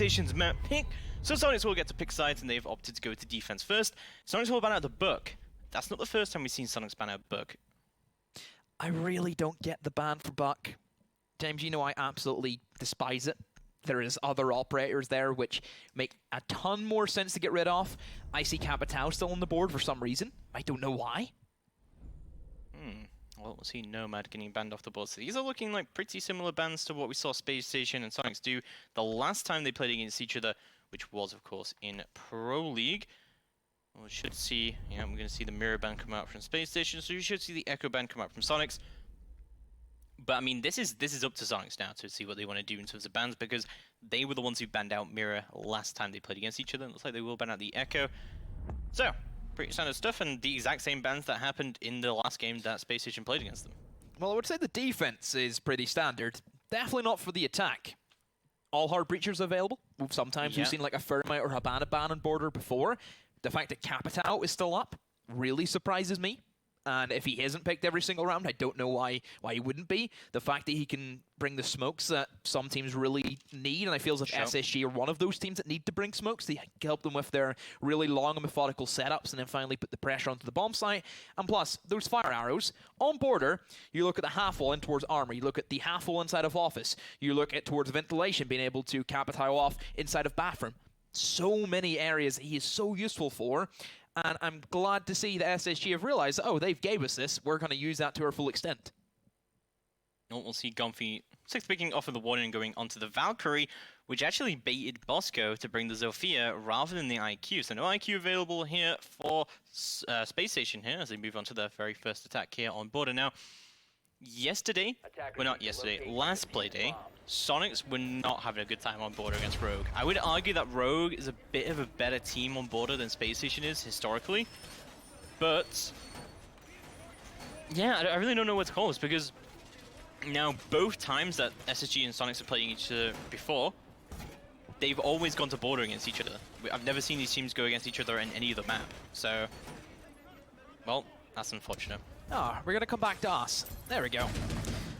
Spacestation's map pick, so Soniqs will get to pick sides and they've opted to go to defense first. Soniqs will ban out the book. That's not the first time we've seen Soniqs ban out book. I really don't get the ban for Buck. James, you know I absolutely despise it. There is other operators there which make a ton more sense to get rid of. I see Capital still on the board for some reason. I don't know why. Well, we'll see Nomad getting banned off the board. So these are looking like pretty similar bans to what we saw Spacestation and Soniqs do the last time they played against each other, which was, of course, in Pro League. We should see, we're going to see the mirror ban come out from Spacestation, so you should see the echo ban come out from Soniqs. But I mean, this is up to Soniqs now to see what they want to do in terms of bans, because they were the ones who banned out mirror last time they played against each other. It looks like they will ban out the echo. So, pretty standard stuff, and the exact same bans that happened in the last game that Spacestation played against them. Well, I would say the defense is pretty standard. Definitely not for the attack. All hard breachers available. Sometimes we've seen like a Thermite or Habana ban on border before. The fact that Capital is still up really surprises me. And if he isn't picked every single round, I don't know why he wouldn't be. The fact that he can bring the smokes that some teams really need, and I feel as if SSG are one of those teams that need to bring smokes to help them with their really long and methodical setups and then finally put the pressure onto the bomb site. And plus, those fire arrows, on border, you look at the half wall in towards armor, you look at the half wall inside of office, you look at towards ventilation, being able to Capital off inside of bathroom. So many areas that he is so useful for. And I'm glad to see that SSG have realized, oh, they've gave us this, we're going to use that to our full extent. We'll see Gomfy sixth picking off of the warning and going onto the Valkyrie, which actually baited Bosco to bring the Zofia rather than the IQ. So no IQ available here for Spacestation here as they move on to their very first attack here on border. Now, last play day, Soniqs were not having a good time on border against Rogue. I would argue that Rogue is a bit of a better team on border than Spacestation is historically. But yeah, I really don't know what to call this, because now both times that SSG and Soniqs are playing each other before, they've always gone to border against each other. I've never seen these teams go against each other in any other map. So, well, that's unfortunate. Oh, we're going to come back to us. There we go.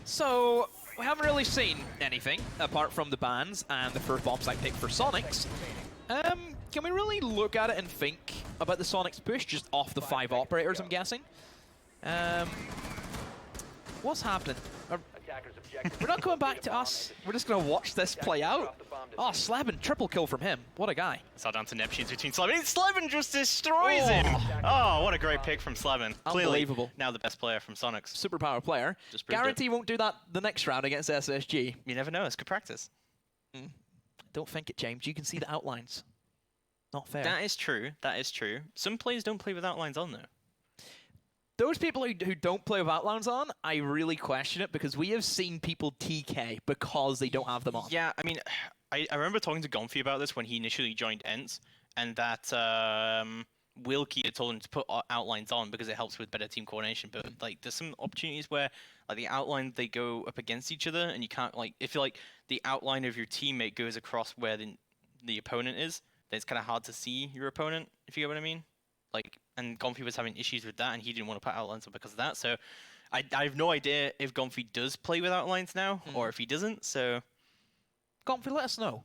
So, we haven't really seen anything apart from the bans and the first bomb site pick for Soniqs. Can we really look at it and think about the Soniqs push just off the 5 operators, I'm guessing? What's happening? We're not coming back to us. We're just going to watch this play out. Oh, Slabin, triple kill from him. What a guy. It's all down to Neptunes between Slabin. Slabin just destroys him! Oh, what a great pick from Slabin. Unbelievable. Clearly, now the best player from Soniqs. Superpower player. Guarantee won't do that the next round against SSG. You never know. It's good practice. Don't think it, James. You can see the outlines. Not fair. That is true. That is true. Some players don't play with outlines on, though. Those people who don't play with outlines on, I really question it, because we have seen people TK because they don't have them on. Yeah, I mean, I remember talking to Gomfy about this when he initially joined ENTS, and that Wilkie had told him to put outlines on because it helps with better team coordination. But like, there's some opportunities where like the outlines, they go up against each other, and you can't, like, if like the outline of your teammate goes across where the opponent is, then it's kind of hard to see your opponent, if you get what I mean. Like, and Gomfy was having issues with that, and he didn't want to put outlines on because of that. So I have no idea if Gomfy does play with outlines now, or if he doesn't. So Gomfy, let us know.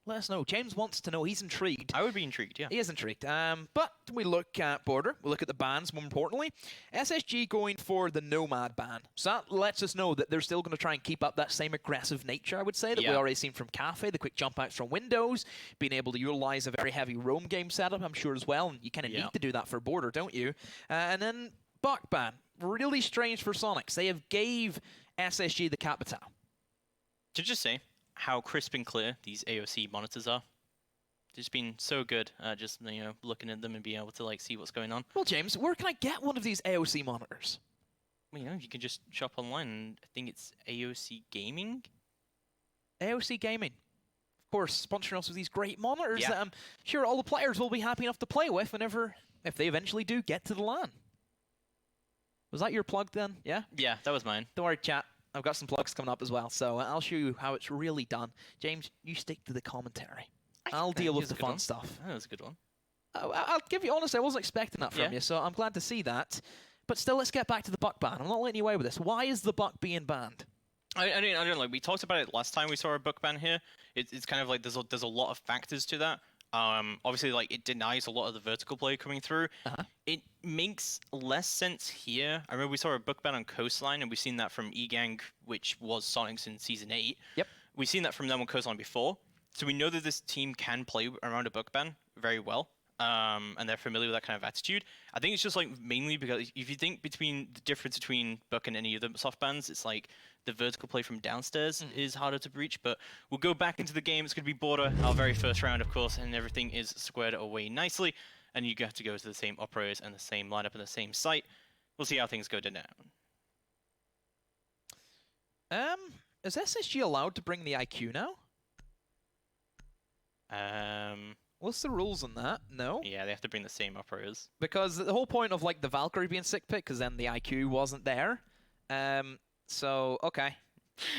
Let us know. James wants to know. He's intrigued. I would be intrigued, yeah. He is intrigued. But we look at border. We look at the bans, more importantly. SSG going for the Nomad ban. So that lets us know that they're still going to try and keep up that same aggressive nature, I would say, that we already seen from Cafe, the quick jump outs from windows, being able to utilize a very heavy roam game setup, I'm sure, as well. And you kind of need to do that for border, don't you? And then Buck ban. Really strange for Soniqs. They have gave SSG the Capital. To just say how crisp and clear these AOC monitors are. Just been so good, just, you know, looking at them and being able to like see what's going on. Well, James, where can I get one of these AOC monitors? Well, you know, you can just shop online, and I think it's AOC Gaming. AOC Gaming, of course, sponsoring us with these great monitors that I'm sure all the players will be happy enough to play with if they eventually do get to the LAN. Was that your plug then? Yeah. Yeah, that was mine. Don't worry, chat. I've got some plugs coming up as well, so I'll show you how it's really done. James, you stick to the commentary. I'll deal with the fun stuff. That was a good one. I'll give you honestly, I wasn't expecting that from you, so I'm glad to see that. But still, let's get back to the Buck ban. I'm not letting you away with this. Why is the Buck being banned? I don't know. Like we talked about it last time we saw a book ban here. It's kind of like there's a lot of factors to that. Obviously, like it denies a lot of the vertical play coming through. It makes less sense here. I remember we saw a book ban on Coastline, and we've seen that from eGang, which was Soniqs in Season 8. Yep. We've seen that from them on Coastline before. So we know that this team can play around a book ban very well. And they're familiar with that kind of attitude. I think it's just like mainly because if you think between the difference between Buck and any of the soft bans, it's like the vertical play from downstairs is harder to breach. But we'll go back into the game. It's going to be Border, our very first round, of course, and everything is squared away nicely. And you have to go to the same operators and the same lineup and the same site. We'll see how things go down. Is SSG allowed to bring the IQ now? What's the rules on that? No? Yeah, they have to bring the same operators. Because the whole point of like the Valkyrie being sick pick, because then the IQ wasn't there. So, okay.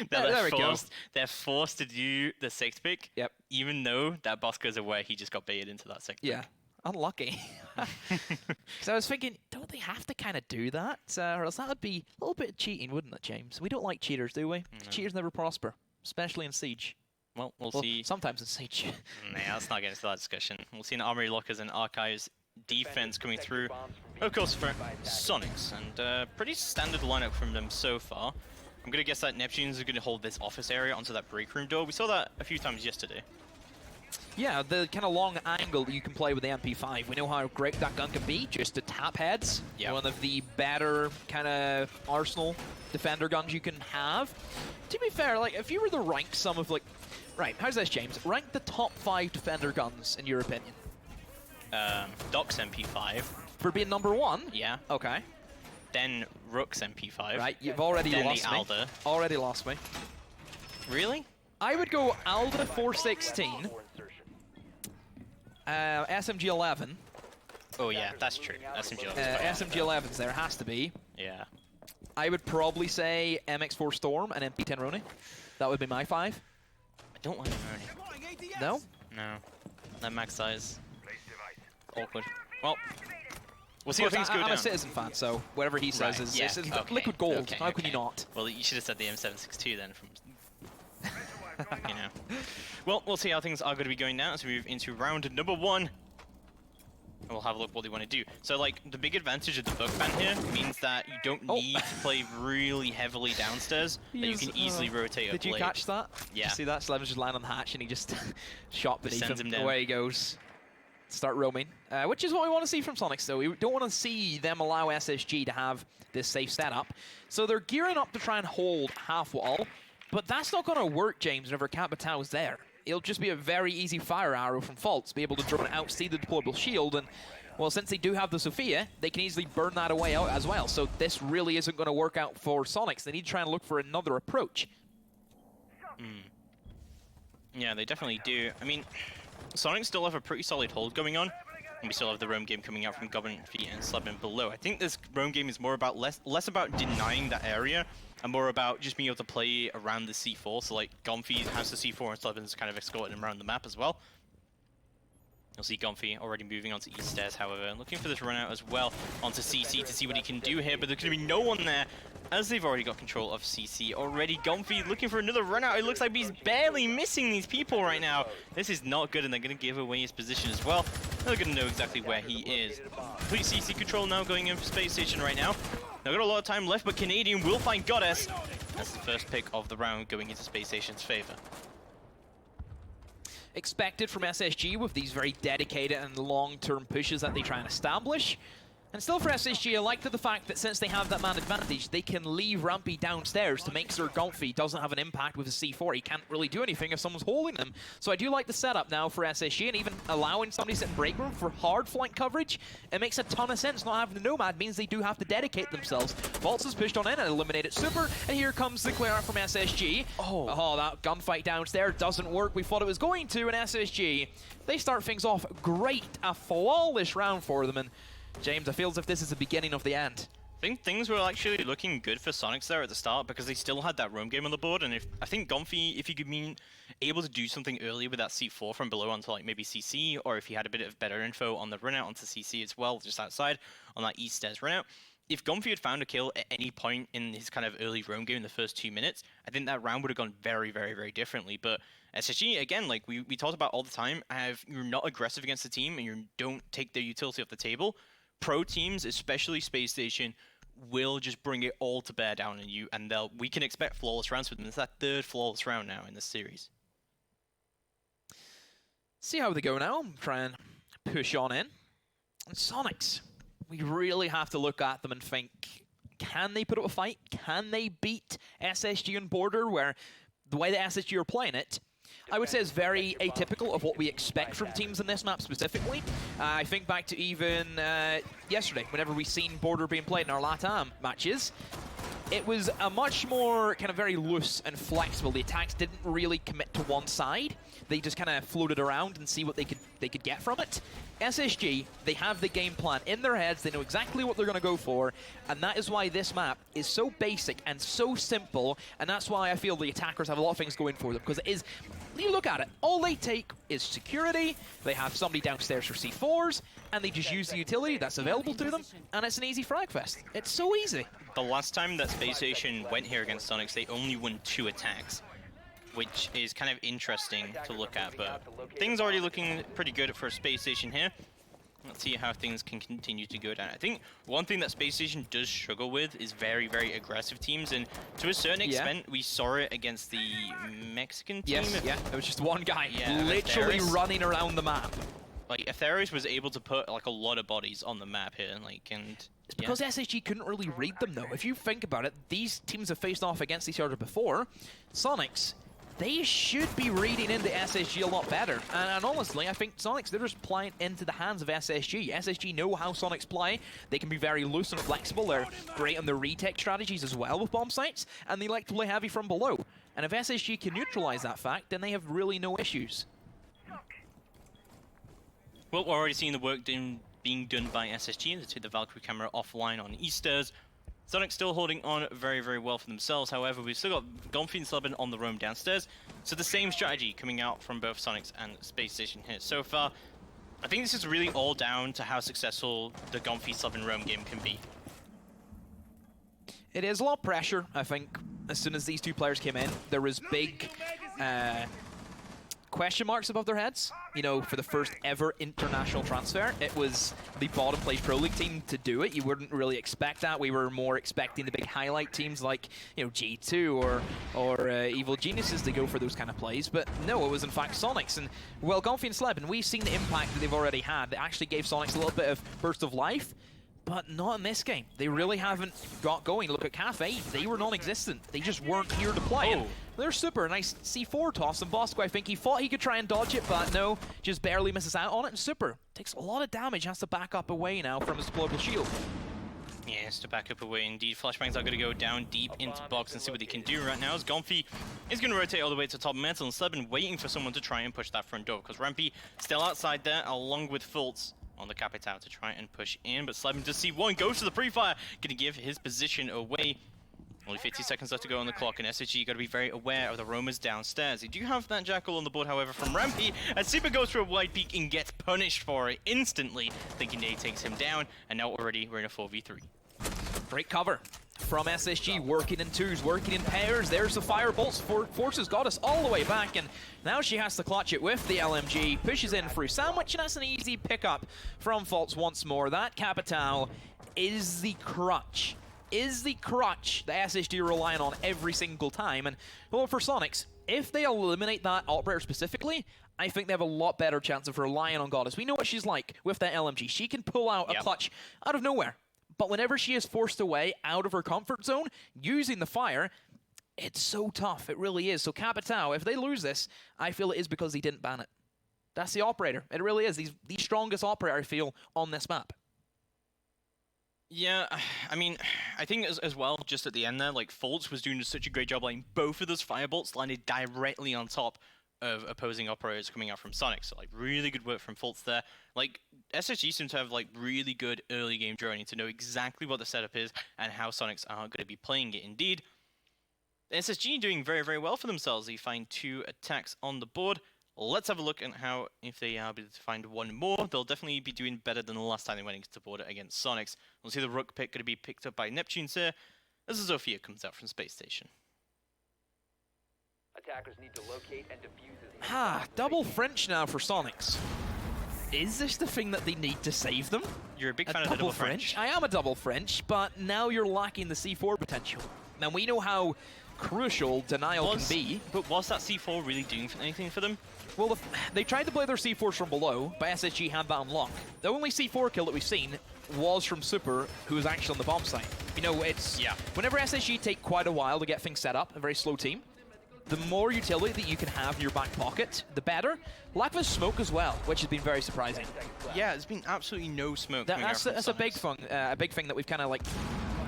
There we go. They're forced to do the sixth pick. Yep. Even though that boss goes away, he just got baited into that sixth pick. Yeah. Unlucky. Because I was thinking, don't they have to kind of do that? Or else that would be a little bit of cheating, wouldn't it, James? We don't like cheaters, do we? No. Cheaters never prosper, especially in Siege. Well, we'll see. Sometimes in Siege. Nah, let's not get into that discussion. We'll see an Armory Lockers and Archives defense coming through. Of course, for Soniqs, and pretty standard lineup from them so far. I'm going to guess that Neptunes are going to hold this office area onto that break room door. We saw that a few times yesterday. Yeah, the kind of long angle that you can play with the MP5. We know how great that gun can be, just to tap heads. Yep. One of the better kind of arsenal defender guns you can have. To be fair, like if you were to rank some of like... Right, how's this, James? Rank the top 5 defender guns, in your opinion. Doc's MP5. For being number 1? Yeah. Okay. Then Rook's MP5. Right, you've already lost me. Alda. Already lost me. Really? I would go Alda 416. SMG-11. Oh yeah, that's true. SMG-11's there, has to be. Yeah. I would probably say MX4 Storm and MP10 Roni. That would be my 5. I don't like Roni. No? No. That max size. Awkward. Well, we'll see how things go down. I'm a Citizen fan, so whatever he says is okay. Liquid gold. Okay, how can you not? Well, you should have said the M762 then. From, you know. Well, we'll see how things are going to be going now as we move into round number 1. And we'll have a look what they want to do. So, like, the big advantage of the book ban here means that you don't need to play really heavily downstairs. That you can easily rotate a blade. Did you catch that? Yeah. Did you see that? Slevin's just lying on the hatch and he just shot beneath him. Down. Away he goes. Start roaming. Which is what we want to see from Soniqs, though. We don't want to see them allow SSG to have this safe setup. So they're gearing up to try and hold half wall. But that's not going to work, James, whenever Capital is there. It'll just be a very easy fire arrow from Faults, be able to drone out, see the deployable shield, and, well, since they do have the Sophia, they can easily burn that away out as well. So this really isn't going to work out for Soniqs. They need to try and look for another approach. Yeah, they definitely do. I mean, Soniqs still have a pretty solid hold going on. And we still have the roam game coming out from Governfeet and Slevin below. I think this roam game is more about less about denying that area and more about just being able to play around the C4. So like Gonfi has the C4 and Slevin's kind of escorting him around the map as well. You'll see Gonfi already moving onto East Stairs, however, and looking for this run out as well onto CC to see what he can do here, but there's going to be no one there as they've already got control of CC already. Gonfi looking for another run out. It looks like he's barely missing these people right now. This is not good, and they're going to give away his position as well. They're going to know exactly where he is. Complete CC control now going in for Space Station right now. They've got a lot of time left, but Canadian will find Goddess. That's the first pick of the round going into Space Station's favor. Expected from SSG with these very dedicated and long-term pushes that they try and establish. And still for SSG, I like the fact that since they have that man advantage, they can leave Rampy downstairs to make sure Gonfi doesn't have an impact with his C4. He can't really do anything if someone's holding him. So I do like the setup now for SSG, and even allowing somebody to sit in break room for hard flank coverage. It makes a ton of sense. Not having the Nomad means they do have to dedicate themselves. Volts has pushed on in and eliminated Super, and here comes the clear out from SSG. Oh, that gunfight downstairs doesn't work. We thought it was going to, and SSG, they start things off great. A flawless round for them, and James, I feel as if this is the beginning of the end. I think things were actually looking good for Soniqs there at the start because they still had that roam game on the board, and I think Gonfi, if he could be able to do something early with that C4 from below onto like maybe CC, or if he had a bit of better info on the run out onto CC as well, just outside on that East Stairs run out, if Gomfi had found a kill at any point in his kind of early roam game in the first 2 minutes, I think that round would have gone very, very, very differently. But SSG, again, like we talked about all the time, you're not aggressive against the team and you don't take their utility off the table. Pro teams, especially Spacestation, will just bring it all to bear down on you, and we can expect flawless rounds from them. It's that third flawless round now in this series. See how they go now. Try and push on in. And Soniqs, we really have to look at them and think, can they put up a fight? Can they beat SSG and Border, where the way that SSG are playing it, I would say is very atypical of what we expect from teams in this map specifically. I think back to even yesterday, whenever we seen Border being played in our LATAM matches, it was a much more kind of very loose and flexible. The attacks didn't really commit to one side. They just kind of floated around and see what they could get from it. SSG, they have the game plan in their heads. They know exactly what they're going to go for, and that is why this map is so basic and so simple, and that's why I feel the attackers have a lot of things going for them, because it is, you look at it, all they take is security, they have somebody downstairs for C4s, and they just use the utility that's available to them, and it's an easy frag fest. It's so easy. The last time that Spacestation went here against Soniqs, they only won 2 attacks, which is kind of interesting to look at, but things already looking pretty good for Spacestation here. Let's see how things can continue to go down. I think one thing that Spacestation does struggle with is very, very aggressive teams, and to a certain extent, we saw it against the Mexican team. Yes, yeah, it was just one guy literally running around the map. Like, Aetherius was able to put, like, a lot of bodies on the map here, like, and... It's because SSG couldn't really read them, though. If you think about it, these teams have faced off against each other before. Soniqs, they should be reading into SSG a lot better. And honestly, I think Soniqs, they're just playing into the hands of SSG. SSG know how Soniqs play. They can be very loose and flexible. They're great on their retake strategies as well with bomb sites, and they like to play heavy from below. And if SSG can neutralize that fact, then they have really no issues. Well, we're already seeing the work being done by SSG. They took the Valkyrie camera offline on Easters. Soniqs still holding on very, very well for themselves. However, we've still got Gomfi and Slubin on the roam downstairs. So the same strategy coming out from both Soniqs and Spacestation here so far. I think this is really all down to how successful the Gomfi Slubin roam game can be. It is a lot of pressure, I think. As soon as these two players came in, there was big question marks above their heads. You know, for the first ever international transfer, it was the bottom place Pro League team to do it. You wouldn't really expect that. We were more expecting the big highlight teams like, you know, G2 or Evil Geniuses to go for those kind of plays. But no, it was in fact Soniqs. And well, Gomfi and Sleb, and we've seen the impact that they've already had. They actually gave Soniqs a little bit of burst of life. But not in this game. They really haven't got going. Look at Cafe. They were non-existent. They just weren't here to play. And they're super. Nice C4 toss. And Bosco, I think he thought he could try and dodge it, but no. Just barely misses out on it. And super. Takes a lot of damage. Has to back up away now from his deployable shield. Yes, to back up away indeed. Flashbangs are going to go down deep into box and see what they can do right now. As Gomfi is going to rotate all the way to top metal, and Slebin waiting for someone to try and push that front door, because Rampy still outside there, along with Fultz on the Capital to try and push in, but Slebin does see one, goes to the pre-fire, going to give his position away. Only 50 seconds left to go on the clock, and SSG got to be very aware of the roamers downstairs. They do have that Jackal on the board, however, from Rampy, as Super goes for a wide peek and gets punished for it instantly, thinking Nate takes him down, and now already we're in a 4v3. Great cover from SSG, working in twos, working in pairs. There's the firebolts. Forces got us all the way back, and now she has to clutch it with the LMG. Pushes in through Sandwich, and that's an easy pickup from Fultz once more. That Capital is the crutch. Is the crutch that SSG are relying on every single time. And well, for Soniqs, if they eliminate that operator specifically, I think they have a lot better chance of relying on Goddess. We know what she's like with that LMG. She can pull out a clutch out of nowhere. But whenever she is forced away out of her comfort zone, using the fire, it's so tough. It really is. So Capital, if they lose this, I feel it is because he didn't ban it. That's the operator. It really is. The strongest operator, I feel, on this map. Yeah, I mean, I think as well, just at the end there, like, Fultz was doing such a great job, like, both of those firebolts landed directly on top of opposing operators coming out from Sonic. So, like, really good work from Fultz there. Like, SSG seems to have, like, really good early game journey to know exactly what the setup is and how Sonics are going to be playing it. Indeed, SSG doing very, very well for themselves. They find 2 attacks on the board. Let's have a look at how, if they are able to find one more, they'll definitely be doing better than the last time they went into the border against Soniqs. We'll see the Rook pick going to be picked up by Neptunes here, as Zofia comes out from Space Station. Attackers need to locate and defuse his Double French now for Soniqs. Is this the thing that they need to save them? You're a big fan of the double French. I am a double French, but now you're lacking the C4 potential. And we know how crucial denial can be. But was that C4 really doing anything for them? Well, they tried to play their C4s from below, but SSG had that unlocked. The only C4 kill that we've seen was from Super, who was actually on the bomb site. You know, it's... Yeah. Whenever SSG take quite a while to get things set up, a very slow team, the more utility that you can have in your back pocket, the better. Lack of smoke as well, which has been very surprising. Yeah, there's been absolutely no smoke coming out from That's a big thing that we've kind of like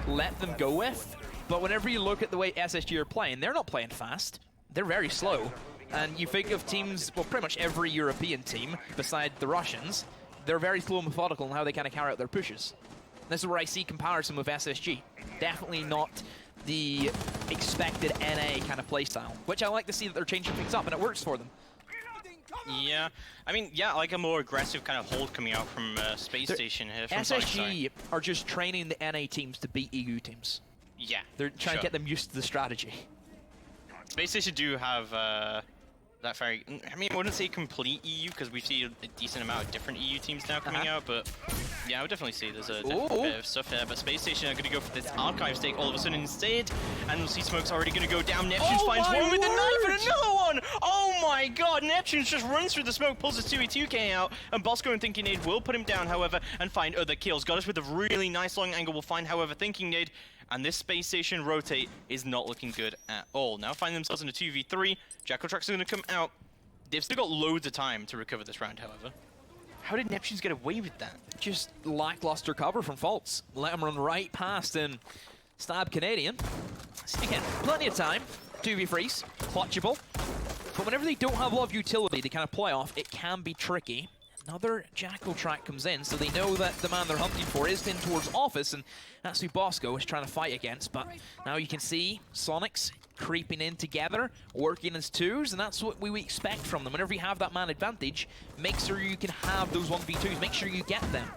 let them go with. But whenever you look at the way SSG are playing, they're not playing fast. They're very slow. And you think of teams, well, pretty much every European team, beside the Russians, they're very slow and methodical in how they kind of carry out their pushes. This is where I see comparison with SSG. Definitely not the expected NA kind of playstyle, which I like to see that they're changing things up, and it works for them. Yeah, I mean, yeah, like a more aggressive kind of hold coming out from Space Station here. From SSG are just training the NA teams to beat EU teams. Yeah, they're trying to get them used to the strategy. Space Station do have that very, I mean, I wouldn't say complete EU, because we see a decent amount of different EU teams now coming out, but yeah, I would definitely say there's a bit of stuff here. But Space Station are going to go for this archive stake all of a sudden instead, and we'll see Smoke's already going to go down. Neptunes finds one with the knife and another one! Oh my god, Neptunes just runs through the smoke, pulls his 2v2k out, and Bosco and Thinking Nade will put him down, however, and find other kills. Got us with a really nice long angle, we'll find, however, Thinking Nade, and this Space Station rotate is not looking good at all. Now find themselves in a 2v3. Jackal Tracks are going to come out. They've still got loads of time to recover this round, however. How did Neptunes get away with that? Just lackluster cover from Faults. Let him run right past and stab Canadian. Again, plenty of time. 2v3s, clutchable. But whenever they don't have a lot of utility to kind of play off, it can be tricky. Another Jackal track comes in, so they know that the man they're hunting for is in towards Office, and that's who Bosco is trying to fight against. But now you can see Soniqs creeping in together, working as twos, and that's what we expect from them. Whenever you have that man advantage, make sure you can have those 1v2s, make sure you get them.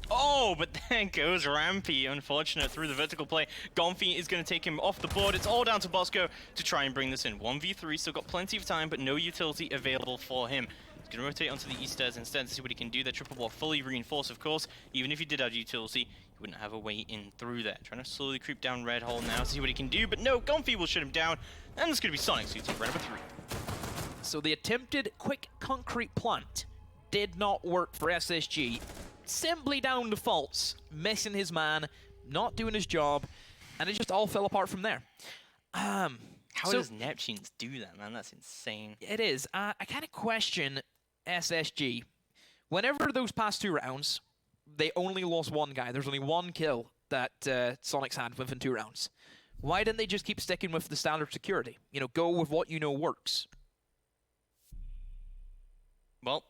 Oh, but there goes Rampy, unfortunate, through the vertical play. Gonfi is going to take him off the board. It's all down to Bosco to try and bring this in. 1v3, still got plenty of time, but no utility available for him. He's going to rotate onto the east stairs instead to see what he can do. That triple wall fully reinforced, of course. Even if he did have utility, he wouldn't have a way in through there. Trying to slowly creep down Red Hole now to see what he can do, but no, Gonfi will shut him down. And it's going to be Soniqs who take round number 3. So the attempted quick concrete plant did not work for SSG. Simply down to Faults, missing his man, not doing his job, and it just all fell apart from there. How does Neptunes do that, man? That's insane. It is. I kind of question SSG. Whenever those past 2 rounds, they only lost one guy. There's only one kill that Soniqs had within 2 rounds. Why didn't they just keep sticking with the standard security? You know, go with what you know works. Well,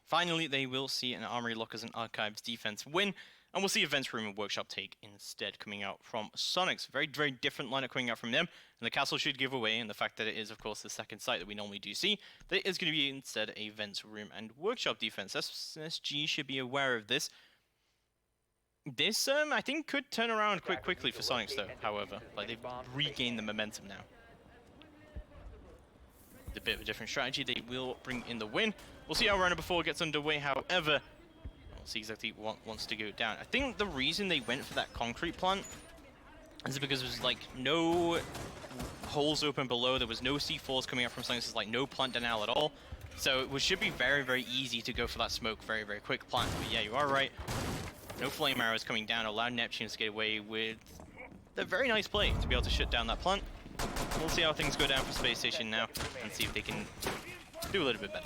finally they will see an Armory Lockers and Archives defense win, and we'll see Events Room and Workshop take instead coming out from Soniqs. Very, very different lineup coming out from them, and the castle should give away, and the fact that it is, of course, the second site that we normally do see, that it is going to be instead a Events Room and Workshop defense. SSG should be aware of this. This, I think, could turn around quite quickly for Soniqs, though, however. Like, they've regained the momentum now. A bit of a different strategy. They will bring in the win. We'll see how round number 4 gets underway, however. We'll see exactly what wants to go down. I think the reason they went for that concrete plant is because there was, like, no holes open below. There was no C4s coming out from Soniqs. There's, like, no plant denial at all. So it should be very, very easy to go for that smoke. Very, very quick plant. But yeah, you are right. No flame arrows coming down. Allowed Neptunes to get away with a very nice play to be able to shut down that plant. We'll see how things go down for Space Station now and see if they can do a little bit better.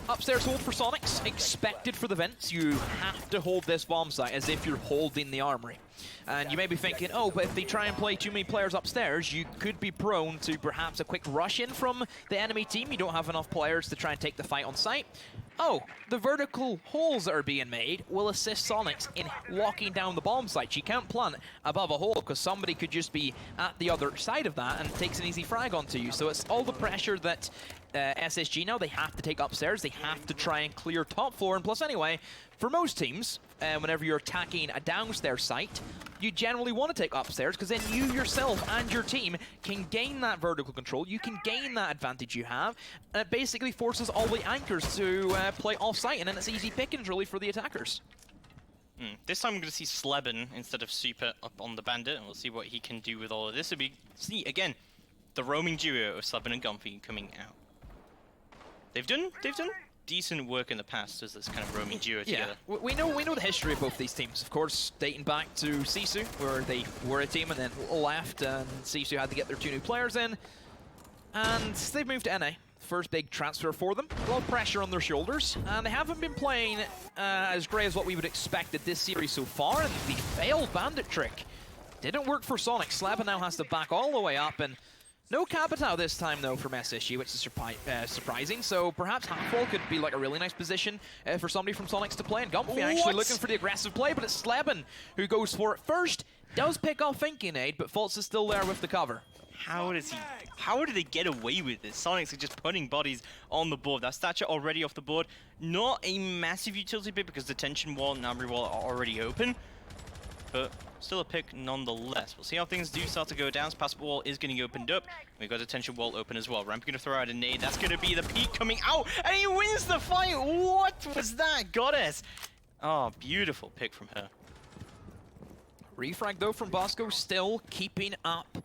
Upstairs hold for Soniqs, expected for the vents. You have to hold this bomb site as if you're holding the armory. And you may be thinking, oh, but if they try and play too many players upstairs, you could be prone to perhaps a quick rush in from the enemy team. You don't have enough players to try and take the fight on site. Oh, the vertical holes that are being made will assist Soniqs in locking down the bomb site. You can't plant above a hole because somebody could just be at the other side of that and takes an easy frag onto you. So it's all the pressure that SSG now, they have to take upstairs. They have to try and clear top floor. And plus, anyway, for most teams, whenever you're attacking a downstairs site, you generally want to take upstairs because then you yourself and your team can gain that vertical control. You can gain that advantage you have. And it basically forces all the anchors to play off-site, and then it's easy pickings, really, for the attackers. This time we're going to see Sleben instead of Super up on the Bandit, and we'll see what he can do with all of this. See, again, the roaming duo of Sleben and Gumpy coming out. They've done decent work in the past as this kind of roaming duo together. Yeah, we know the history of both these teams. Of course, dating back to Sisu, where they were a team and then left, and Sisu had to get their 2 new players in. And they've moved to NA. First big transfer for them. A lot of pressure on their shoulders, and they haven't been playing as great as what we would expect at this series so far, and the failed bandit trick didn't work for Soniqs. Sleben now has to back all the way up, and no Capitao this time, though, from SSG, which is surprising. So perhaps half-wall could be like a really nice position for somebody from Soniqs to play, and Gumpy actually looking for the aggressive play, but it's Sleben who goes for it first. Does pick off Thinking Aid, but Fultz is still there with the cover. How did they get away with this? Soniqs are just putting bodies on the board. That stature already off the board. Not a massive utility pick because detention wall and armory wall are already open. But still a pick nonetheless. We'll see how things do start to go down. Passport wall is getting opened up. We've got detention wall open as well. Ramp going to throw out a nade. That's going to be the peak coming out. And he wins the fight. What was that? Goddess. Oh, beautiful pick from her. Refrag, though, from Bosco, still keeping up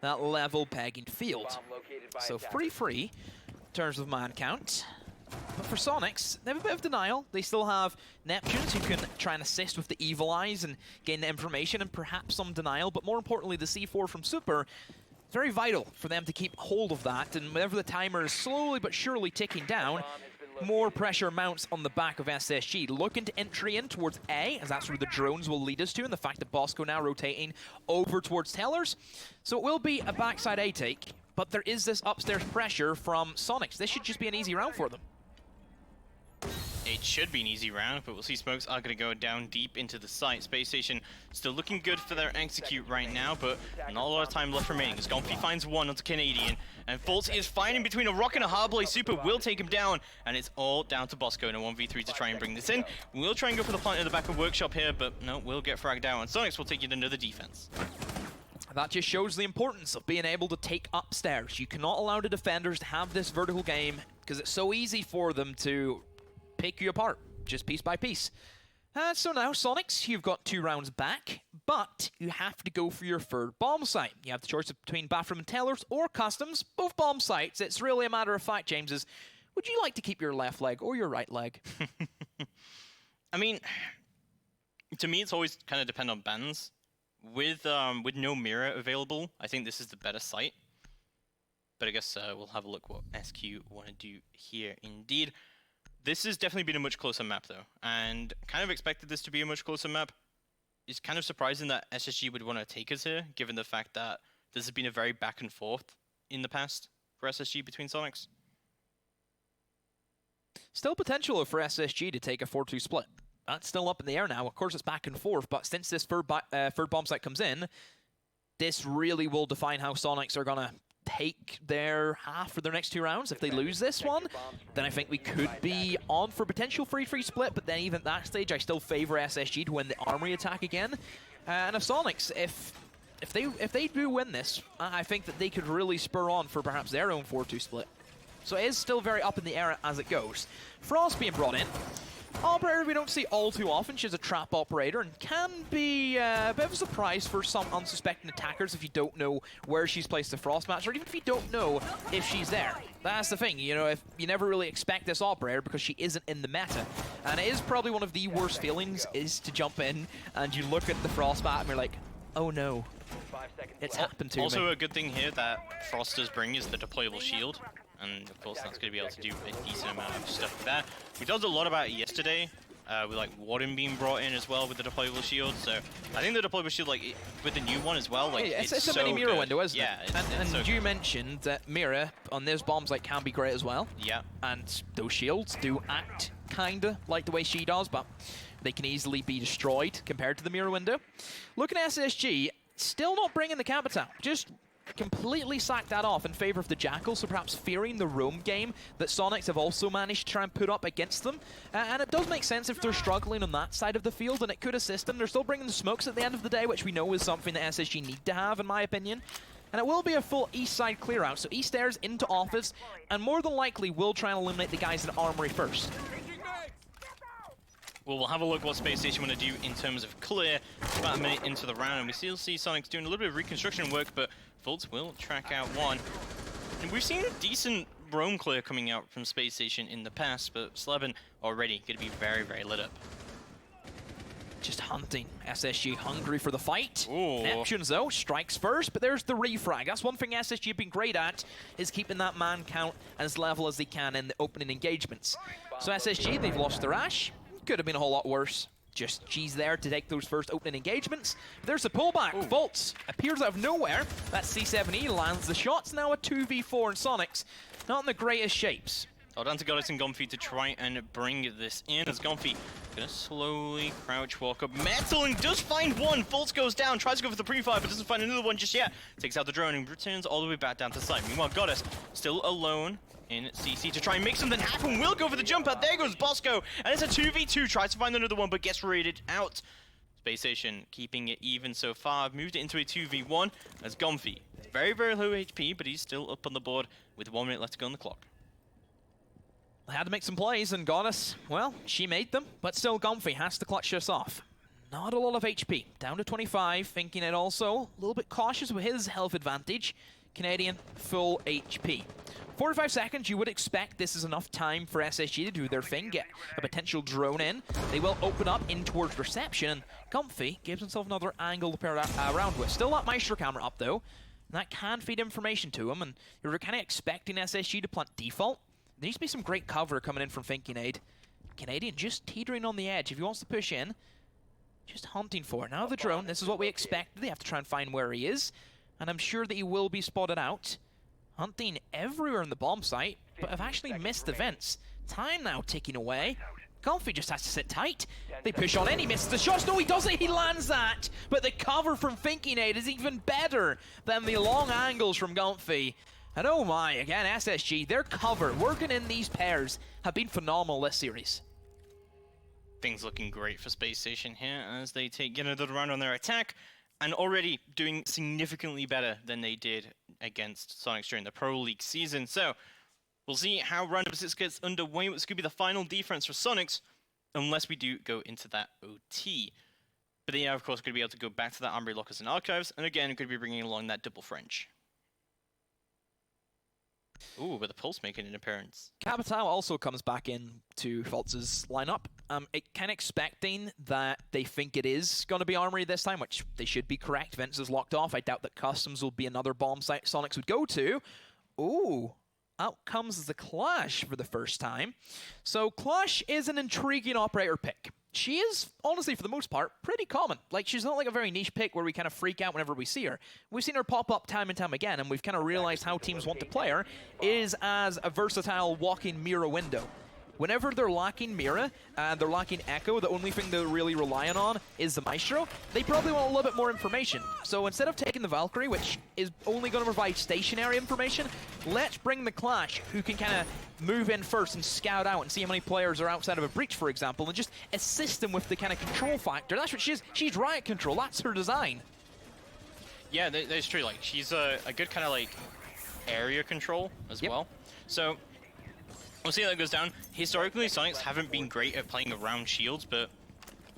that level pegging field. So free in terms of man count. But for Soniqs, they have a bit of denial. They still have Neptunes who can try and assist with the evil eyes and gain the information and perhaps some denial. But more importantly, the C4 from Super, very vital for them to keep hold of that. And whenever the timer is slowly but surely ticking down, more pressure mounts on the back of SSG. Looking to entry in towards A, as that's where the drones will lead us to, and the fact that Bosco now rotating over towards Tellers. So it will be a backside A take, but there is this upstairs pressure from Soniqs. This should just be an easy round for them. It should be an easy round, but we'll see Smokes are going to go down deep into the site. Spacestation still looking good for their execute right now, but not a lot of time left remaining as Gumpy finds one onto Canadian, and Fultz is fighting between a rock and a hard blade. Super will take him down, and it's all down to Bosco in a 1v3 to try and bring this in. We'll try and go for the plant in the back of Workshop here, but no, we'll get fragged out, and Soniqs will take it into the defense. That just shows the importance of being able to take upstairs. You cannot allow the defenders to have this vertical game, because it's so easy for them to pick you apart, just piece by piece. So now, Soniqs, you've got 2 rounds back, but you have to go for your third bomb site. You have the choice between Bathroom and Tellers or Customs, both bomb sites. It's really a matter of fact, James, would you like to keep your left leg or your right leg? I mean, to me, it's always kind of depend on bans. With no mirror available, I think this is the better site. But I guess we'll have a look what SQ want to do here indeed. This has definitely been a much closer map, though, and kind of expected this to be a much closer map. It's kind of surprising that SSG would want to take us here, given the fact that this has been a very back and forth in the past for SSG between Soniqs. Still potential for SSG to take a 4-2 split. That's still up in the air now. Of course, it's back and forth, but since this third bomb site comes in, this really will define how Soniqs are going to take their half for their next 2 rounds. If they lose this one, then I think we could be on for potential 3-3 split, but then even at that stage, I still favor SSG to win the armory attack again. And if Soniqs, if they do win this, I think that they could really spur on for perhaps their own 4-2 split. So it is still very up in the air as it goes. Frost being brought in. Operator we don't see all too often. She's a trap operator and can be a bit of a surprise for some unsuspecting attackers if you don't know where she's placed the Frost match, or even if you don't know if she's there. That's the thing, you know, if you never really expect this operator because she isn't in the meta. And it is probably one of the worst feelings is to jump in and you look at the Frost bat and you're like, oh no, it's happened to me. Also a good thing here that Frost does bring is the deployable shield. And of course that's going to be able to do a decent amount of stuff there. We talked a lot about it yesterday, with like Warden being brought in as well with the deployable shield. So I think the deployable shield, like with the new one as well, like it's so a mini mirror good. window, isn't yeah, it? And so you good. mentioned that mirror on those bombs like can be great as well. Yeah. And those shields do act kinda like the way she does, but they can easily be destroyed compared to the mirror window. Looking at SSG, still not bringing the Capitao. Just completely sacked that off in favor of the Jackal, so perhaps fearing the roam game that Soniqs have also managed to try and put up against them. And it does make sense if they're struggling on that side of the field, and it could assist them. They're still bringing the smokes at the end of the day, which we know is something that SSG need to have, in my opinion. And it will be a full east side clear out, so east stairs into office, and more than likely will try and eliminate the guys in armory first. Well, we'll have a look what Spacestation want to do in terms of clear. About a minute into the round, and we still see Soniqs doing a little bit of reconstruction work, but Fultz will track out one. And we've seen a decent roam clear coming out from Spacestation in the past, but Sleben already going to be very, very lit up. Just hunting. SSG hungry for the fight. Ooh. Neptunes, though, strikes first, but there's the refrag. That's one thing SSG have been great at, is keeping that man count as level as they can in the opening engagements. So SSG, they've lost their Ash. Could have been a whole lot worse. Just G's there to take those first opening engagements. But there's the pullback. Fultz appears out of nowhere. That C7E lands the shots. Now a 2v4 in Soniqs. Not in the greatest shapes. Down to Goddess and Gomfi to try and bring this in, as Gomfi gonna slowly crouch walk up. Metal does find one. Fultz goes down, tries to go for the pre-fire, but doesn't find another one just yet. Takes out the drone and returns all the way back down to site. Meanwhile, Goddess still alone in CC to try and make something happen. Will go for the jump out. There goes Bosco, and it's a 2v2. Tries to find another one, but gets raided out. Spacestation keeping it even so far. Moved it into a 2v1 as Gomfi. Very, very low HP, but he's still up on the board with 1 minute left to go on the clock. They had to make some plays, and Goddess, well, she made them, but still Gomfi has to clutch this off. Not a lot of HP, down to 25, thinking it also a little bit cautious with his health advantage. Canadian, full HP. 45 seconds, you would expect this is enough time for SSG to do their thing, get a potential drone in. They will open up in towards reception, and Gomfi gives himself another angle to pair around with. Still that Maestro camera up, though, and that can feed information to him, and you're kind of expecting SSG to plant default. There needs to be some great cover coming in from Thinking Aid. Canadian just teetering on the edge. If he wants to push in, just hunting for it. Now the drone, this is what we expected. They have to try and find where he is, and I'm sure that he will be spotted out. Hunting everywhere in the bomb site, but have actually missed the vents. Time now ticking away. Gomfi just has to sit tight. They push on in, he misses the shots. No, he doesn't, he lands that! But the cover from Thinking Aid is even better than the long angles from Gomfi. And oh my, again, SSG, their cover, working in these pairs, have been phenomenal this series. Things looking great for Spacestation here as they take another round on their attack, and already doing significantly better than they did against Soniqs during the Pro League season. So, we'll see how round number 6 gets underway. What's going to be the final defense for Soniqs, unless we do go into that OT. But they are, of course, going to be able to go back to that Armory Lockers and Archives, and again, going to be bringing along that double French. Ooh, but the Pulse making an appearance. Capital also comes back into Fultz's lineup. Kind of expecting that they think it is going to be Armory this time, which they should be correct. Vents is locked off. I doubt that Customs will be another bomb site Soniqs would go to. Ooh, out comes the Clash for the first time. So Clash is an intriguing operator pick. She is, honestly, for the most part, pretty common. Like, she's not like a very niche pick where we kind of freak out whenever we see her. We've seen her pop up time and time again, and we've kind of realized how teams want to play her is as a versatile walking mirror window. Whenever they're lacking Mira and they're lacking Echo, the only thing they're really relying on is the Maestro. They probably want a little bit more information. So instead of taking the Valkyrie, which is only going to provide stationary information, let's bring the Clash, who can kind of move in first and scout out and see how many players are outside of a breach, for example, and just assist them with the kind of control factor. That's what she is. She's riot control. That's her design. Yeah, that's true. Like, she's a good kind of like area control as well. So we'll see how that goes down. Historically, Soniqs haven't been great at playing around shields, but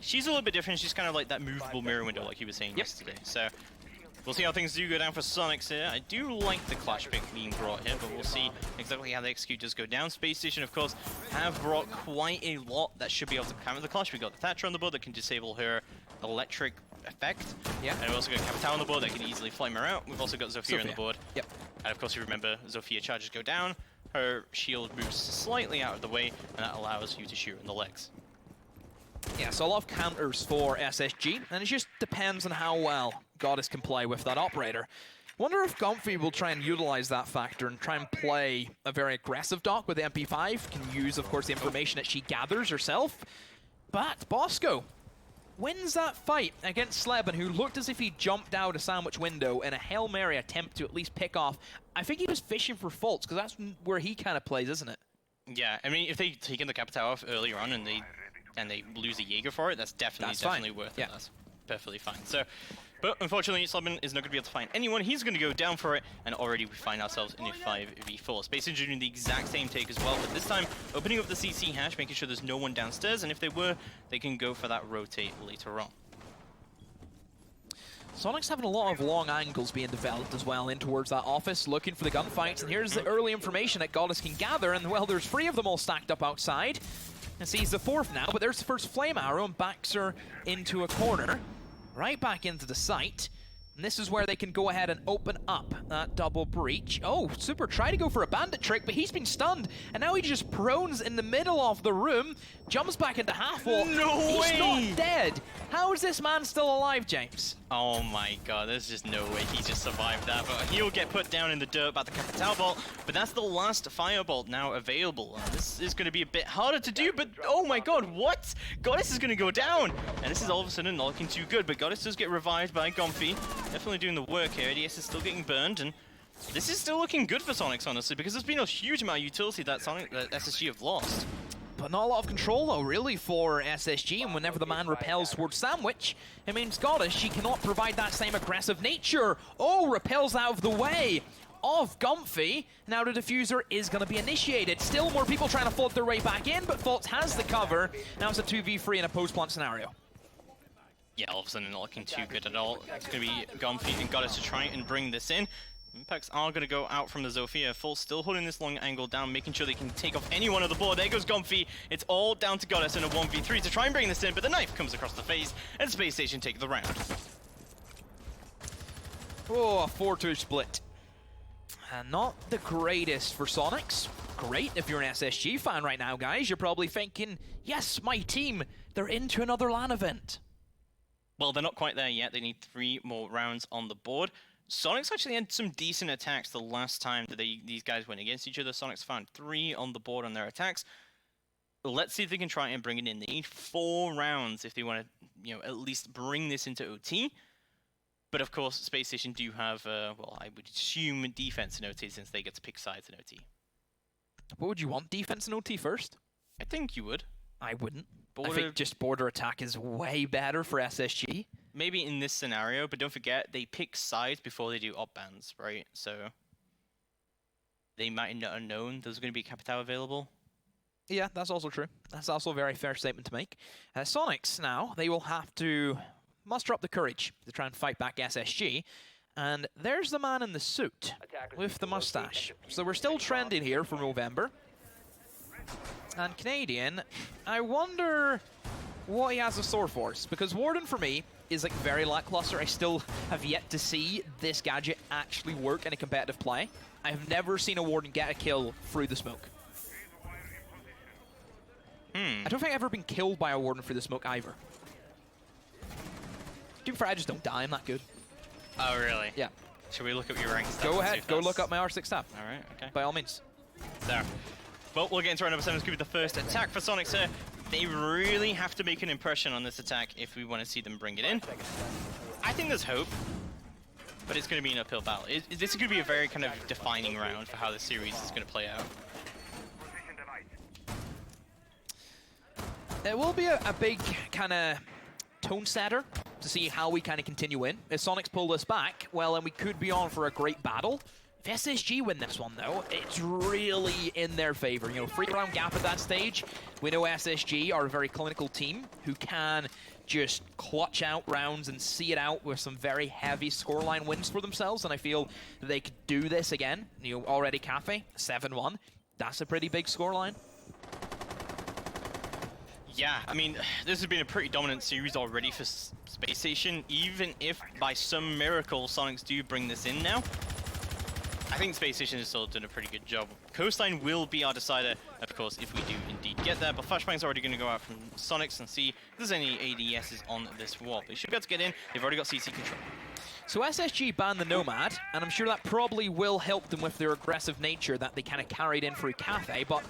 she's a little bit different. She's kind of like that movable mirror window, like you were saying yesterday. So we'll see how things do go down for Soniqs here. I do like the Clash pick being brought here, but we'll see exactly how the execute does go down. Spacestation, of course, have brought quite a lot that should be able to counter the Clash. We've got the Thatcher on the board that can disable her electric effect. Yeah. And we've also got Capital on the board that can easily flame her out. We've also got Zofia on the board. Yep. And of course, you remember, Zofia charges go down. Her shield moves slightly out of the way, and that allows you to shoot her in the legs. Yeah, so a lot of counters for SSG, and it just depends on how well Goddess can play with that operator. Wonder if Gomfi will try and utilize that factor and try and play a very aggressive dock with the MP5. Can use, of course, the information that she gathers herself. But Bosco, wins that fight against Sleben, who looked as if he jumped out a sandwich window in a Hail Mary attempt to at least pick off. I think he was fishing for faults, because that's where he kind of plays, isn't it? Yeah, I mean, if they taken the Capitao off earlier on and they lose a Jaeger for it, that's definitely worth it. Yeah. That's perfectly fine. So, but unfortunately, Sleben is not going to be able to find anyone. He's going to go down for it, and already we find ourselves in a 5v4. Spacestation doing the exact same take as well, but this time opening up the CC hash, making sure there's no one downstairs, and if they were, they can go for that rotate later on. Soniqs having a lot of long angles being developed as well in towards that office, looking for the gunfights, and here's the early information that Goddess can gather, and well, there's 3 of them all stacked up outside. And sees the 4th now, but there's the first flame arrow and backs her into a corner. Right back into the site. And this is where they can go ahead and open up that double breach. Oh, Super tried to go for a bandit trick, but he's been stunned. And now he just prones in the middle of the room, jumps back into half wall. No way! He's not dead. How is this man still alive, James? Oh my god, there's just no way he just survived that, but he'll get put down in the dirt by the Capitao Bolt, but that's the last Firebolt now available. This is going to be a bit harder to do, but oh my god, what? Goddess is going to go down! And this is all of a sudden not looking too good, but Goddess does get revived by Gomfy. Definitely doing the work here. ADS is still getting burned, and this is still looking good for Soniqs, honestly, because there's been a huge amount of utility that SSG have lost. But not a lot of control, though, really, for SSG, and whenever the man repels towards Sandwich, it means Goddess, she cannot provide that same aggressive nature. Oh, repels out of the way of Gomfy. Now the diffuser is going to be initiated. Still more people trying to float their way back in, but Faults has the cover. Now it's a 2v3 in a post-plant scenario. Yeah, all of a sudden not looking too good at all. It's going to be Gomfy and Goddess to try and bring this in. Impacts are going to go out from the Zofia. Full still holding this long angle down, making sure they can take off anyone on the board. There goes Gomfy. It's all down to Goddess in a 1v3 to try and bring this in, but the knife comes across the face, and Spacestation take the round. Oh, a 4-2 split. And not the greatest for Soniqs. Great if you're an SSG fan right now, guys. You're probably thinking, yes, my team, they're into another LAN event. Well, they're not quite there yet. They need 3 more rounds on the board. Soniqs actually had some decent attacks the last time that these guys went against each other. Soniqs found 3 on the board on their attacks. Let's see if they can try and bring it in. They need 4 rounds if they want to, at least bring this into OT. But of course, Spacestation do have, well, I would assume defense in OT since they get to pick sides in OT. What would you want, defense in OT first? I think you would. I wouldn't. I think just border attack is way better for SSG. Maybe in this scenario, but don't forget, they pick sides before they do op bans, right? So they might not have known there's going to be Capitao available. Yeah, that's also true. That's also a very fair statement to make. Soniqs now, they will have to muster up the courage to try and fight back SSG. And there's the man in the suit with the mustache. So we're still trending here for November. And Canadian, I wonder what he has in store for us, because Warden for me is like very lackluster. I still have yet to see this gadget actually work in a competitive play. I have never seen a Warden get a kill through the smoke. I don't think I've ever been killed by a Warden through the smoke either. To be fair, I just don't die. I'm that good. Oh, really? Yeah. Should we look up your rank stats? Go ahead. Go look up my R6 tab. All right, okay. By all means. So, well, we'll get into round number 7. It's going to be the first attack for Soniqs here. They really have to make an impression on this attack if we want to see them bring it in. I think there's hope, but it's going to be an uphill battle. This is going to be a very kind of defining round for how the series is going to play out. It will be a big kind of tone setter to see how we kind of continue in. If Soniqs pull this back, well, then we could be on for a great battle. If SSG win this one, though, it's really in their favor. 3-round gap at that stage. We know SSG are a very clinical team who can just clutch out rounds and see it out with some very heavy scoreline wins for themselves, and I feel that they could do this again. Already Cafe, 7-1. That's a pretty big scoreline. Yeah, I mean, this has been a pretty dominant series already for Spacestation. Even if by some miracle Soniqs do bring this in now, I think Spacestation has still done a pretty good job. Coastline will be our decider, of course, if we do indeed get there. But Flashbang's already going to go out from Soniqs and see if there's any ADSs on this wall. They should be able to get in. They've already got CC control. So SSG banned the Nomad, and I'm sure that probably will help them with their aggressive nature that they kind of carried in through Cafe, but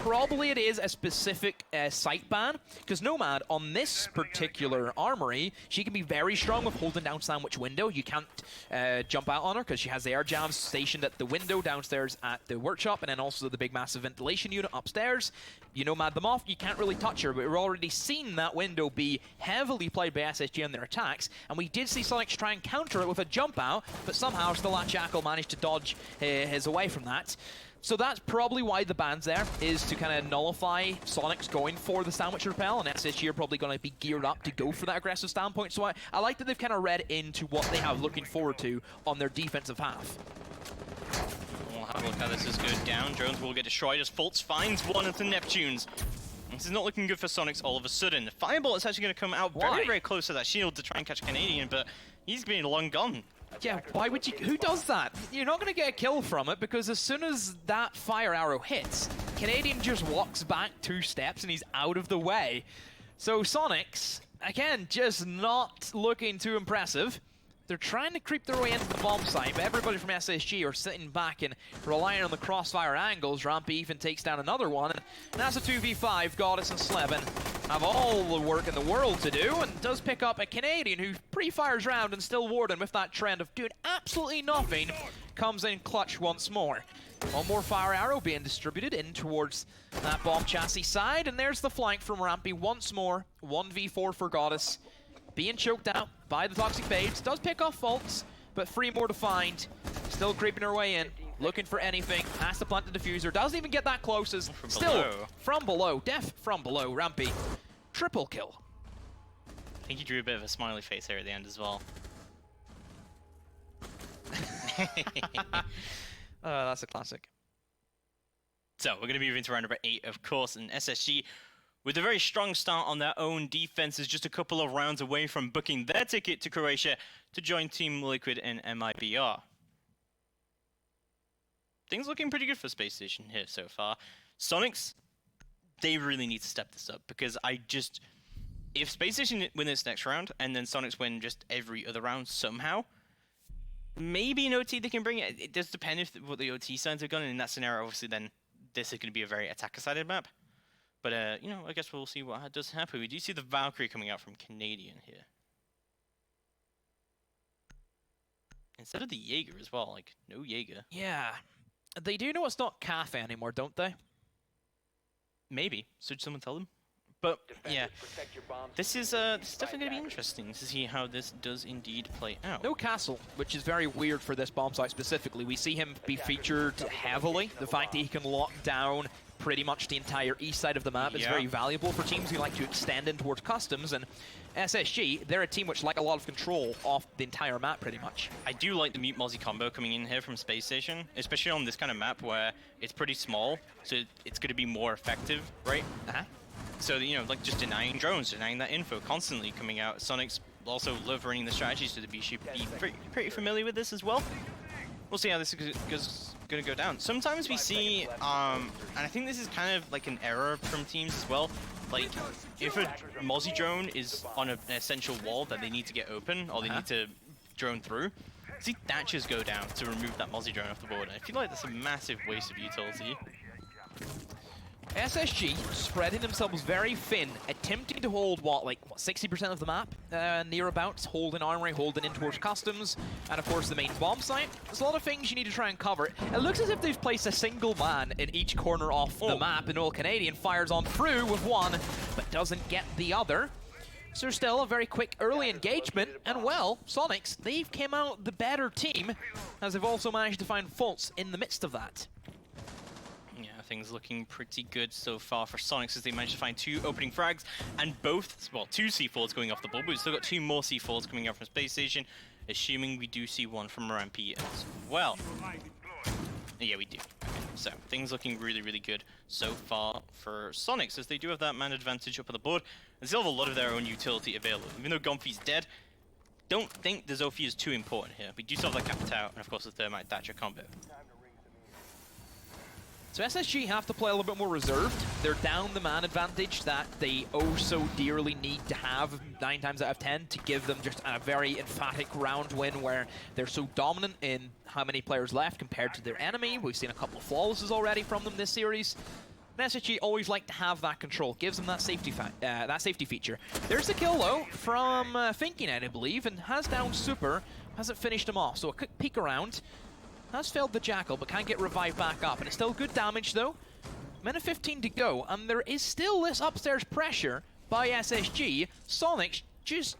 probably it is a specific sight ban, because Nomad, on this particular armory, she can be very strong with holding down sandwich window. You can't jump out on her, because she has the air jams stationed at the window downstairs at the workshop, and then also the big massive ventilation unit upstairs. You Nomad them off, you can't really touch her, but we've already seen that window be heavily played by SSG on their attacks, and we did see Soniqs try and counter it with a jump out, but somehow Stilat Jackal managed to dodge his away from that. So that's probably why the ban's there, is to kind of nullify Soniqs going for the sandwich repel, and SSG are probably going to be geared up to go for that aggressive standpoint. So I like that they've kind of read into what they have looking forward to on their defensive half. We'll have a look how this is going down. Drones will get destroyed as Fultz finds one of the Neptunes. This is not looking good for Soniqs all of a sudden. Fireball is actually going to come out very, very close to that shield to try and catch Canadian, but he's being long gone. Yeah, why would you? Who does that? You're not going to get a kill from it, because as soon as that fire arrow hits, Canadian just walks back 2 steps and he's out of the way. So Soniqs, again, just not looking too impressive. They're trying to creep their way into the bomb site, but everybody from SSG are sitting back and relying on the crossfire angles. Rampy even takes down another one, and that's a 2v5. Goddess and Slevin have all the work in the world to do, and does pick up a Canadian who pre-fires round, and still Warden, with that trend of doing absolutely nothing, comes in clutch once more. One more fire arrow being distributed in towards that bomb chassis side, and there's the flank from Rampy once more. 1v4 for Goddess. Being choked out by the Toxic Babes. Does pick off Fultz, but 3 more to find. Still creeping her way in, looking for anything. Has to plant the diffuser. Doesn't even get that close as from below. Def from below. Rampy. Triple kill. I think he drew a bit of a smiley face there at the end as well. That's a classic. So we're going to be moving to round number 8, of course, and SSG, with a very strong start on their own defense, is just a couple of rounds away from booking their ticket to Croatia to join Team Liquid and MIBR. Things looking pretty good for Spacestation here so far. Soniqs, they really need to step this up, because if Spacestation win this next round and then Soniqs win just every other round somehow, maybe an OT they can bring it. It does depend what the OT sides have gone, and in that scenario, obviously, then this is going to be a very attacker-sided map. But, you know, I guess we'll see what does happen. We do see the Valkyrie coming out from Canadian here. Instead of the Jaeger as well, like, no Jaeger. Yeah. They do know it's not Cafe anymore, don't they? Maybe. Should someone tell them? But, yeah, this is definitely going to be interesting to see how this does indeed play out. No Castle, which is very weird for this bomb site specifically. We see him be featured heavily. The fact that he can lock down pretty much the entire east side of the map is very valuable for teams who like to extend in towards customs, and SSG, they're a team which like a lot of control off the entire map pretty much. I do like the Mute Mozzie combo coming in here from Space Station, especially on this kind of map where it's pretty small, so it's going to be more effective, right? So, you know, like just denying drones, denying that info constantly coming out. Soniqs also love running the strategies, so they should be pretty familiar with this as well. We'll see how this is going to go down. Sometimes we see, and I think this is kind of like an error from teams as well, like if a Mozzie drone is on an essential wall that they need to get open, or they need to drone through, see Thatchers go down to remove that Mozzie drone off the board. I feel like that's a massive waste of utility. SSG spreading themselves very thin, attempting to hold, what 60% of the map, nearabouts, holding armory, holding in towards customs, and of course the main bomb site. There's a lot of things you need to try and cover. It looks as if they've placed a single man in each corner off the map, and All Canadian fires on through with one, but doesn't get the other. So still a very quick early engagement, and well, Soniqs, they've came out the better team, as they've also managed to find Fultz in the midst of that. Yeah, things looking pretty good so far for Soniqs, as they managed to find 2 opening frags, and both, well, 2 C4s going off the board, but we've still got 2 more C4s coming out from Space Station, assuming we do see one from Rampy as well. Yeah, we do. Okay, so things looking really, really good so far for Soniqs, as they do have that man advantage up on the board, and still have a lot of their own utility available. Even though Gomfi's dead, don't think the Zofia is too important here. We do still have that Capitao, and of course the Thermite Thatcher combo. So SSG have to play a little bit more reserved. They're down the man advantage that they oh so dearly need to have 9 times out of 10 to give them just a very emphatic round win, where they're so dominant in how many players left compared to their enemy. We've seen a couple of flawlesses already from them this series. And SSG always like to have that control, gives them that safety feature. There's the kill though from Finkinhead, I believe, and has down Super, hasn't finished him off. So a quick peek around, has failed the Jackal, but can get revived back up, and it's still good damage though. Minute 15 to go, and there is still this upstairs pressure by SSG. Soniqs just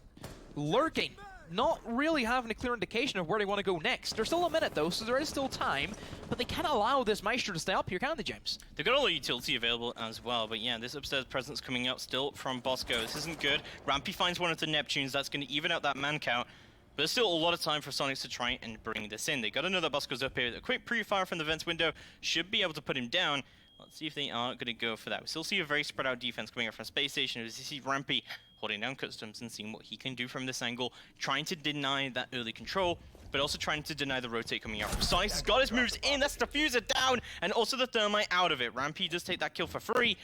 lurking, not really having a clear indication of where they want to go next. There's still a minute though, so there is still time, but they can't allow this Maestro to stay up here, can they, James? They've got all the utility available as well, but yeah, this upstairs presence coming out still from Bosco. This isn't good. Rampy finds one of the Neptunes. That's going to even out that man count, but there's still a lot of time for Soniqs to try and bring this in. They got another Bosco's up here. A quick pre-fire from the vents window should be able to put him down. Let's see if they are going to go for that. We still see a very spread out defense coming up from Spacestation. As you see Rampy holding down Customs and seeing what he can do from this angle, trying to deny that early control, but also trying to deny the rotate coming out from Soniqs. Has got his moves in, that's the Diffuser down, and also the Thermite out of it. Rampy does take that kill for free.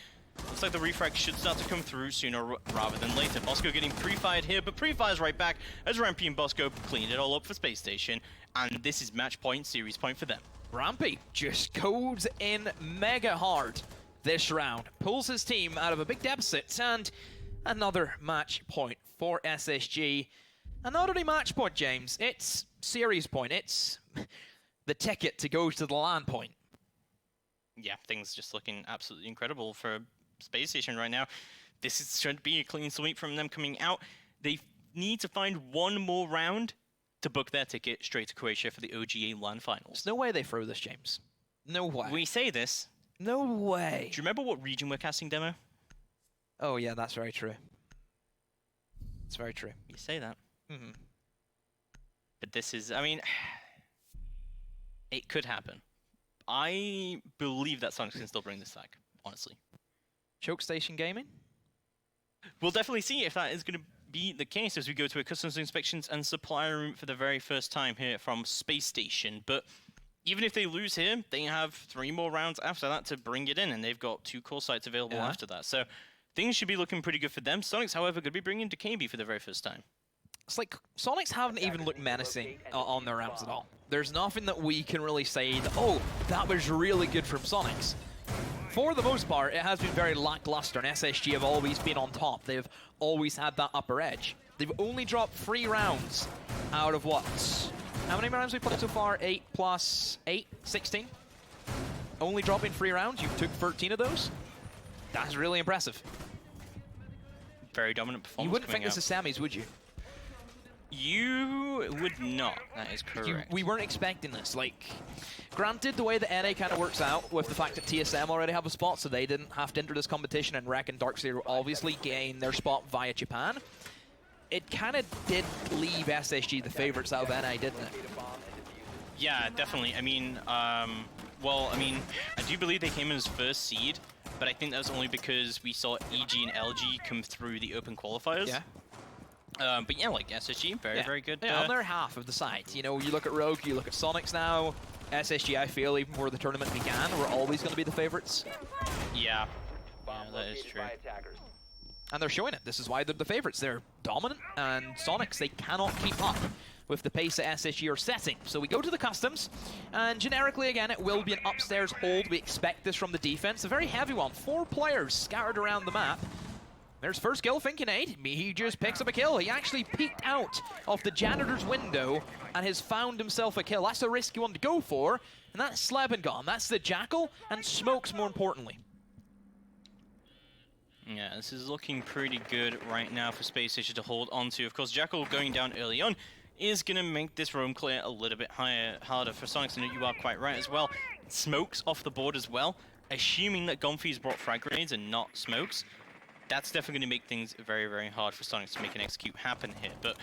Looks like the refrag should start to come through sooner rather than later. Bosco getting pre-fired here, but pre-fires right back as Rampy and Bosco clean it all up for Space Station, and this is match point, series point for them. Rampy just goes in mega hard this round, pulls his team out of a big deficit, and another match point for SSG. And not only match point, James, it's series point. It's the ticket to go to the LAN point. Yeah, things just looking absolutely incredible for Space Station right now. This should be a clean sweep from them coming out. They need to find one more round to book their ticket straight to Croatia for the OGA LAN finals. There's no way they throw this, James. No way. We say this. No way. Do you remember what region we're casting demo? Oh yeah, that's very true. It's very true. You say that. Mm-hmm. But this is, I mean, it could happen. I believe that Soniqs can still bring this back, honestly. Choke Station Gaming? We'll definitely see if that is going to be the case as we go to a customs inspections and supplier room for the very first time here from Space Station. But even if they lose here, they have 3 more rounds after that to bring it in, and they've got 2 core sites available after that. So things should be looking pretty good for them. Soniqs, however, going to be bringing DKB for the very first time. It's like Soniqs haven't even looked menacing on their rounds at all. There's nothing that we can really say that, oh, that was really good from Soniqs. For the most part, it has been very lackluster, and SSG have always been on top. They've always had that upper edge. They've only dropped 3 rounds out of what? How many rounds have we played so far? 8 plus 8? 16? Only dropping 3 rounds? You took 13 of those? That's really impressive. Very dominant performance. You wouldn't think this is semis, would you? You would not. That is correct. We weren't expecting this. Like, granted, the way the NA kind of works out with the fact that TSM already have a spot, so they didn't have to enter this competition, and Rec and Darkseer obviously gain their spot via Japan. It kind of did leave SSG the favorites out of NA, didn't it? Yeah, definitely. I mean, well, I mean, I do believe they came in as first seed, but I think that was only because we saw EG and LG come through the open qualifiers. Yeah. But yeah, like SSG, very good. Yeah, on their half of the side. You know, you look at Rogue, you look at Soniqs now. SSG, I feel, even where the tournament began, were always going to be the favorites. Yeah, that is true. And they're showing it. This is why they're the favorites. They're dominant, and Soniqs, they cannot keep up with the pace that SSG are setting. So we go to the customs, and generically, again, it will be an upstairs hold. We expect this from the defense. A very heavy one. 4 players scattered around the map. There's first kill, Finkinade. He just picks up a kill. He actually peeked out of the janitor's window and has found himself a kill. That's the risk you want to go for, and that's Slebengon. That's the Jackal, and Smokes more importantly. Yeah, this is looking pretty good right now for Space Station to hold on to. Of course, Jackal going down early on is going to make this roam clear a little bit harder for Soniqs, and you are quite right as well. Smokes off the board as well, assuming that Gomfi's brought frag grenades and not Smokes. That's definitely going to make things very, very hard for Soniqs to make an execute happen here. But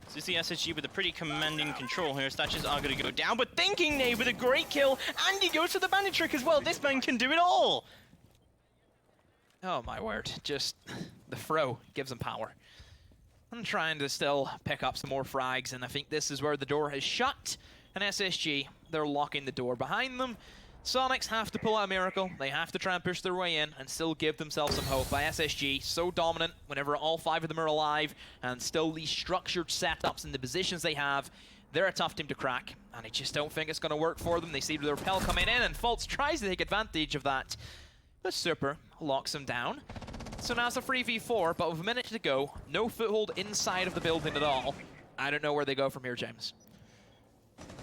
this is the SSG with a pretty commanding control here. Stashes are going to go down, but Finkinade with a great kill, and he goes for the bandit trick as well. This man can do it all. Oh my word, just the throw gives him power. I'm trying to still pick up some more frags, and I think this is where the door has shut. And SSG, they're locking the door behind them. Soniqs have to pull out a miracle. They have to try and push their way in and still give themselves some hope. By SSG, so dominant whenever all 5 of them are alive, and still these structured setups and the positions they have, they're a tough team to crack, and I just don't think it's going to work for them. They see the repel coming in, and Fultz tries to take advantage of that. The Super locks him down. So now it's a 3v4, but with a minute to go, no foothold inside of the building at all. I don't know where they go from here, James.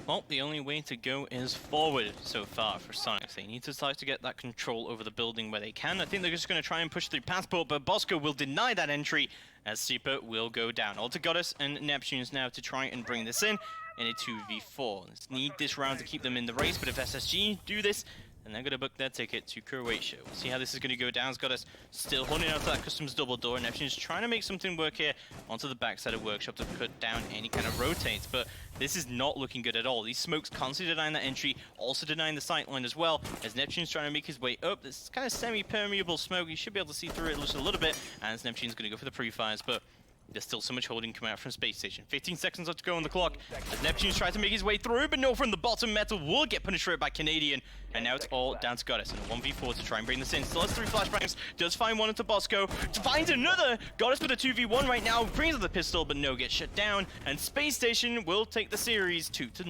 Well, the only way to go is forward so far for Soniqs. They need to start to get that control over the building where they can. I think they're just going to try and push through Passport, but Bosco will deny that entry as Super will go down. All to Goddess and Neptunes now to try and bring this in a 2v4. Let's need this round to keep them in the race, but if SSG do this, then they're going to book their ticket to Croatia. We'll see how this is going to go down. Goddess still holding out to that customs double door. Neptune's trying to make something work here onto the backside of Workshop to put down any kind of rotates, but this is not looking good at all. These smokes constantly denying that entry, also denying the sightline as well, as Neptune's trying to make his way up. This kind of semi-permeable smoke, you should be able to see through it just a little bit, and as Neptune's going to go for the pre-fires, but there's still so much holding coming out from Spacestation. 15 seconds left to go on the clock as Neptune's trying to make his way through, but no, from the bottom, Metal will get punished for it by Canadian, and now it's all down to Goddess and a 1v4 to try and bring this in. Still has 3 flashbangs, does find one into Bosco, finds another! Goddess with a 2v1 right now, brings up the pistol, but no, gets shut down, and Spacestation will take the series 2-0.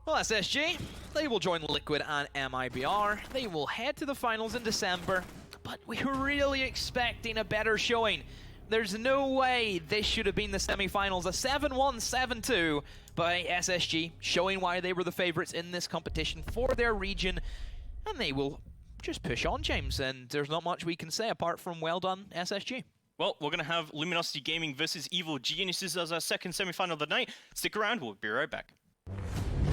Well, SSG, they will join Liquid and MIBR. They will head to the finals in December, but we were really expecting a better showing. There's no way this should have been the semi-finals. A 7-1, 7-2 by SSG, showing why they were the favorites in this competition for their region. And they will just push on, James, and there's not much we can say apart from well done, SSG. Well, we're going to have Luminosity Gaming versus Evil Geniuses as our second semi-final of the night. Stick around, we'll be right back.